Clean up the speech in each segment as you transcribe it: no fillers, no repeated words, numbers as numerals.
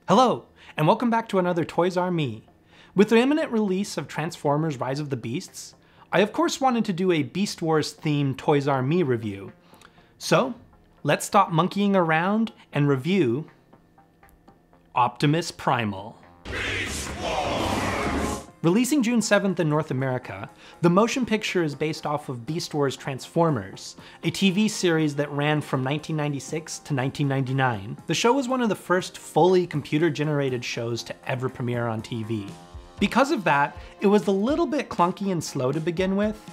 Hello, and welcome back to another Toys R Me. With the imminent release of Transformers Rise of the Beasts, I of course wanted to do a Beast Wars themed Toys R Me review. So, let's stop monkeying around and review Optimus Primal. Releasing June 7th in North America, the motion picture is based off of Beast Wars Transformers, a TV series that ran from 1996 to 1999. The show was one of the first fully computer-generated shows to ever premiere on TV. Because of that, it was a little bit clunky and slow to begin with,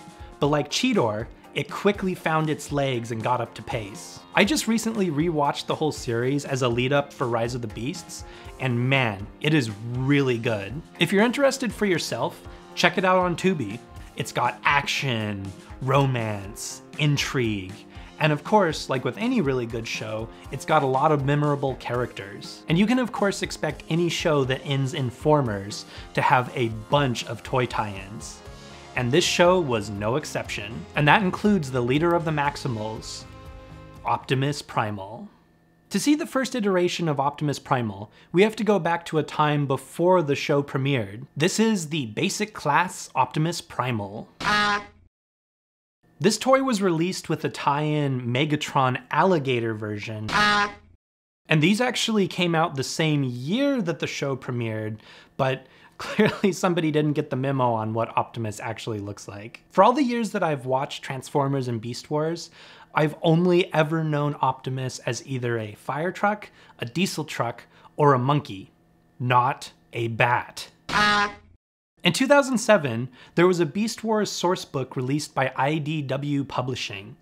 but like Cheetor, it quickly found its legs and got up to pace. I just recently rewatched the whole series as a lead up for Rise of the Beasts, and man, it is really good. If you're interested for yourself, check it out on Tubi. It's got action, romance, intrigue, and of course, like with any really good show, it's got a lot of memorable characters. And you can of course expect any show that ends in Formers to have a bunch of toy tie-ins. And this show was no exception. And that includes the leader of the Maximals, Optimus Primal. To see the first iteration of Optimus Primal, we have to go back to a time before the show premiered. This is the basic class Optimus Primal. This toy was released with a tie-in Megatron Alligator version. And these actually came out the same year that the show premiered, but clearly somebody didn't get the memo on what Optimus actually looks like. For all the years that I've watched Transformers and Beast Wars, I've only ever known Optimus as either a fire truck, a diesel truck, or a monkey, not a bat. In 2007, there was a Beast Wars sourcebook released by IDW Publishing.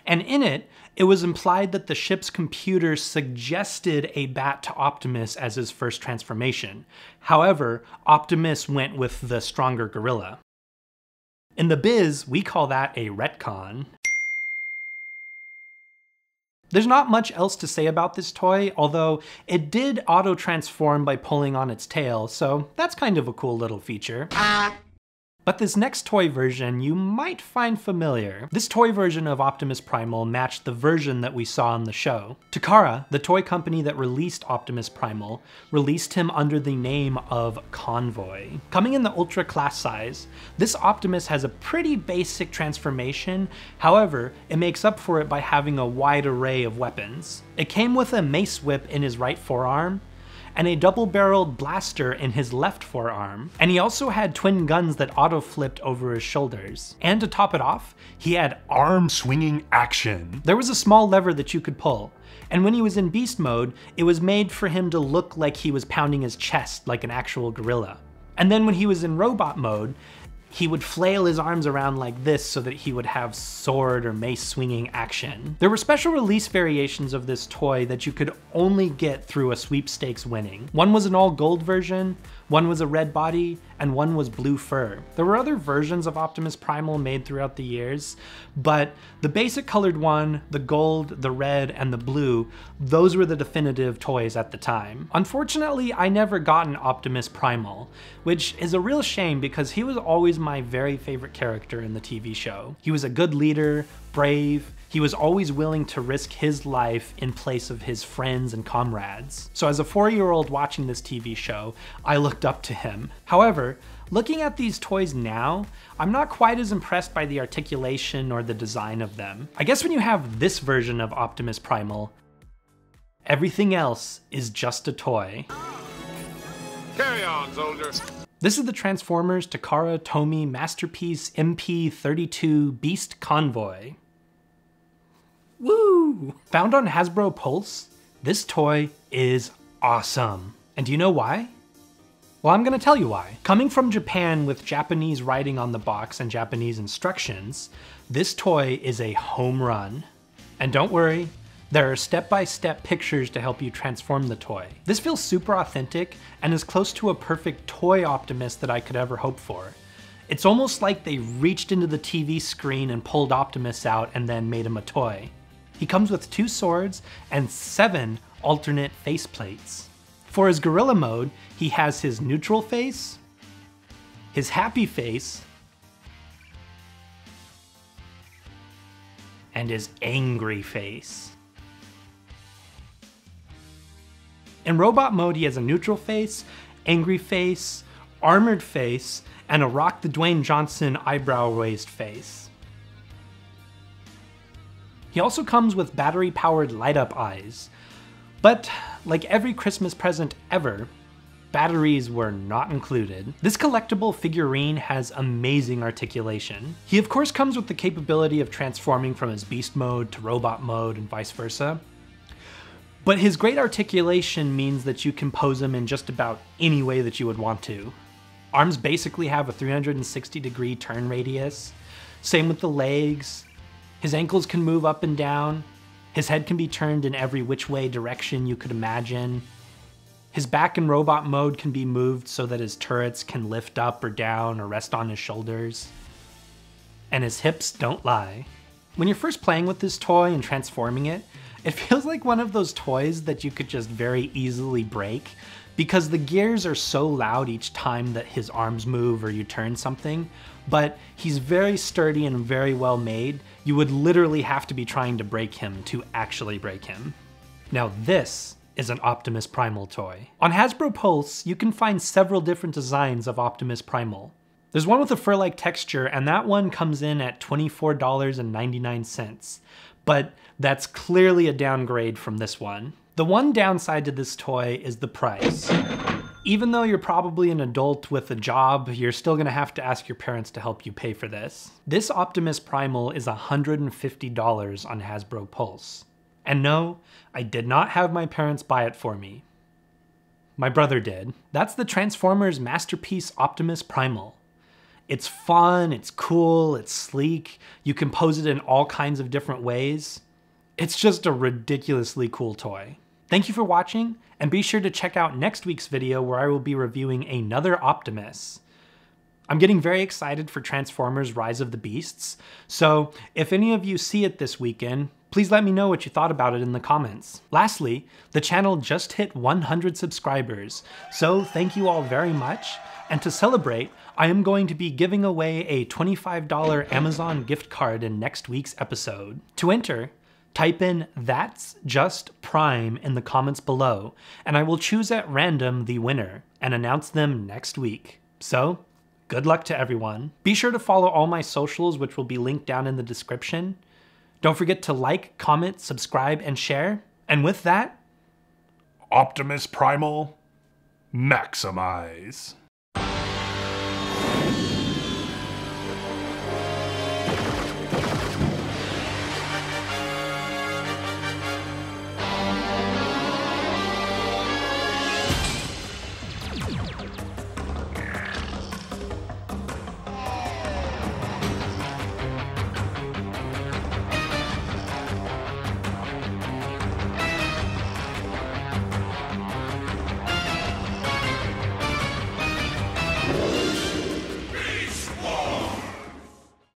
And in it, it was implied that the ship's computer suggested a bat to Optimus as his first transformation. However, Optimus went with the stronger gorilla. In the biz, we call that a retcon. There's not much else to say about this toy, although it did auto-transform by pulling on its tail, so that's kind of a cool little feature. But this next toy version you might find familiar. This toy version of Optimus Primal matched the version that we saw in the show. Takara, the toy company that released Optimus Primal, released him under the name of Convoy. Coming in the Ultra class size, this Optimus has a pretty basic transformation, however, it makes up for it by having a wide array of weapons. It came with a mace whip in his right forearm, and a double-barreled blaster in his left forearm. And he also had twin guns that auto-flipped over his shoulders. And to top it off, he had arm-swinging action. There was a small lever that you could pull, and when he was in beast mode, it was made for him to look like he was pounding his chest like an actual gorilla. And then when he was in robot mode, he would flail his arms around like this so that he would have sword or mace swinging action. There were special release variations of this toy that you could only get through a sweepstakes winning. One was an all gold version, one was a red body, and one was blue fur. There were other versions of Optimus Primal made throughout the years, but the basic colored one, the gold, the red, and the blue, those were the definitive toys at the time. Unfortunately, I never got an Optimus Primal, which is a real shame because he was always my very favorite character in the TV show. He was a good leader, brave, he was always willing to risk his life in place of his friends and comrades. So as a 4-year-old watching this TV show, I looked up to him. However, looking at these toys now, I'm not quite as impressed by the articulation or the design of them. I guess when you have this version of Optimus Primal, everything else is just a toy. Carry on, soldiers. This is the Transformers Takara Tomy Masterpiece MP32 Beast Convoy. Woo! Found on Hasbro Pulse, this toy is awesome. And do you know why? Well, I'm gonna tell you why. Coming from Japan with Japanese writing on the box and Japanese instructions, this toy is a home run. And don't worry, there are step-by-step pictures to help you transform the toy. This feels super authentic and is close to a perfect toy Optimus that I could ever hope for. It's almost like they reached into the TV screen and pulled Optimus out and then made him a toy. He comes with 2 swords and 7 alternate faceplates. For his gorilla mode, he has his neutral face, his happy face, and his angry face. In robot mode, he has a neutral face, angry face, armored face, and a Rock the Dwayne Johnson eyebrow-raised face. He also comes with battery-powered light-up eyes, but like every Christmas present ever, batteries were not included. This collectible figurine has amazing articulation. He of course comes with the capability of transforming from his beast mode to robot mode and vice versa, but his great articulation means that you can pose him in just about any way that you would want to. Arms basically have a 360-degree turn radius, same with the legs. His ankles can move up and down. His head can be turned in every which way direction you could imagine. His back in robot mode can be moved so that his turrets can lift up or down or rest on his shoulders. And his hips don't lie. When you're first playing with this toy and transforming it, it feels like one of those toys that you could just very easily break, because the gears are so loud each time that his arms move or you turn something, but he's very sturdy and very well made. You would literally have to be trying to break him to actually break him. Now this is an Optimus Primal toy. On Hasbro Pulse, you can find several different designs of Optimus Primal. There's one with a fur-like texture, and that one comes in at $24.99, but that's clearly a downgrade from this one. The one downside to this toy is the price. Even though you're probably an adult with a job, you're still gonna have to ask your parents to help you pay for this. This Optimus Primal is $150 on Hasbro Pulse. And no, I did not have my parents buy it for me. My brother did. That's the Transformers Masterpiece Optimus Primal. It's fun, it's cool, it's sleek, you can pose it in all kinds of different ways. It's just a ridiculously cool toy. Thank you for watching, and be sure to check out next week's video where I will be reviewing another Optimus. I'm getting very excited for Transformers Rise of the Beasts, so if any of you see it this weekend, please let me know what you thought about it in the comments. Lastly, the channel just hit 100 subscribers, so thank you all very much, and to celebrate, I am going to be giving away a $25 Amazon gift card in next week's episode. To enter, type in "That's Just Prime" in the comments below, and I will choose at random the winner and announce them next week. So, good luck to everyone. Be sure to follow all my socials, which will be linked down in the description. Don't forget to like, comment, subscribe, and share. And with that, Optimus Primal, maximize.